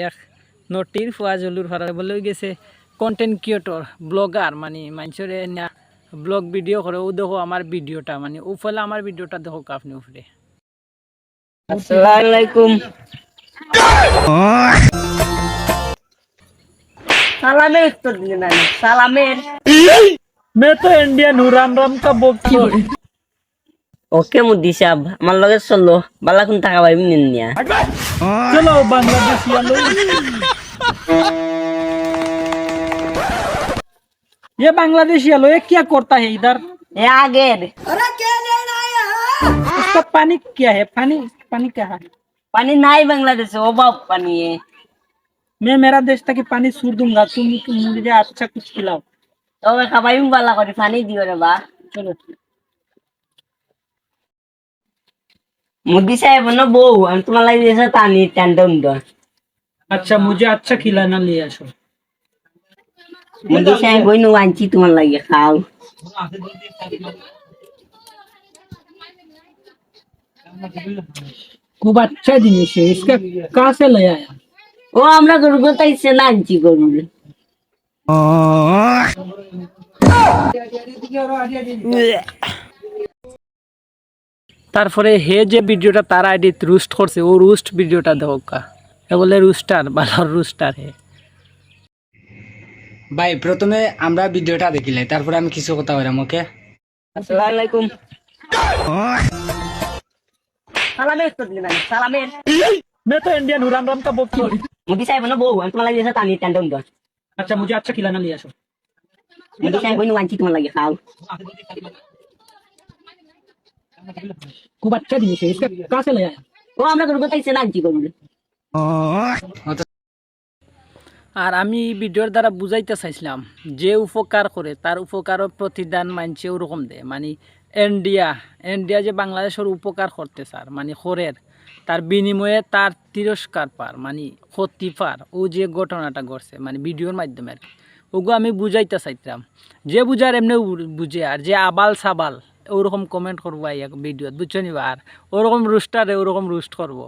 এক নটির ফুয়াজলুর ফারা বলে গেছে কন্টেন্ট ক্রিয়েটর ব্লগার মানে মানুষের না ব্লগ ভিডিও করে ও দেখো আমার ভিডিওটা মানে ও ফলে আমার ভিডিওটা দেখো আপনি উপরে। अस्सलाम वालेकुम। सालामेर उत्तर दिए मैंने सालामेर। मैं तो इंडियन हूँ, राम राम का बोलती हूँ। ओके मुद्दी साहब আমার লগে চলো বালা কোন টাকা পাইবি নিয়া चलो बांग्लादेश लो। ये बांग्लादेशी लो, ये क्या करता है इधर? এ আগের इसका पानी क्या है? पानी पानी क्या है? পানি নাই বাংলাদেশে অভাব পানি मैं मेरा देश था कि पानी सूर दूंगा, तुम मुझे अच्छा कुछ खिलाओ। তবে খাবাইম বালা করে পানি দিও রে বা चलो মুদ্দি সাহেব ন বউ আমি তোমার লাগি দিয়েছে পানি ট্যান্ডন দ अच्छा, मुझे अच्छा खिलाना ले आसो। মুদ্দি সাহেব বইনু আনছি তোমার লাগি খাও खूब अच्छा जिनिस है, इसका कहाँ से ले आया? ও আমরা গরু গোতাইছে না আনছি গরু তারপরে হে যে ভিডিওটা তার আইডি রুস্ট করছে ও রুস্ট ভিডিওটা দেখো কা এ বলে রুস্টার ভালো রুস্টার হে। ভাই প্রথমে আমরা ভিডিওটা দেখিলাই তারপরে আমি কিছু কথা বললাম। ওকে আসসালামু আলাইকুম সালামের উত্তর দিলে मैंने সালামের मैं तो इंडियन हूँ, राम राम का बोलती हूँ। মুদ্দি সাহেব ন বউ আমি তোমার লাগি দিয়েছে পানি ট্যান্ডন দ अच्छा, मुझे अच्छा खिलाना ले आसो। মুদ্দি সাহেব বইনু আনছি তোমার লাগি খাও खूब अच्छा जिनिस है, इसका कहाँ से ले आया? ও আমরা গরু গোতাইছে না আনছি গরু আর আমি ভিডিওর দ্বারা বুঝাইতে চাইছিলাম যে উপকার করে তার উপকারও প্রতিদান মানছে ওরকম দেয় মানে ইন্ডিয়া যে বাংলাদেশের উপকার করতে স্যার মানে খরের তার বিনিময়ে তার তিরস্কার পার মানে ক্ষতি পার ও যে ঘটনাটা ঘটছে মানে ভিডিওর মাধ্যমে আর কি ওগো আমি বুঝাইতে চাইতাম যে বুঝার এমনি বুঝে আর যে আবাল সাবাল ওরকম কমেন্ট করবো ভিডিওত বুঝছো নিবা আর ওরকম রুস্টারে ওরকম রুস্ট করবো।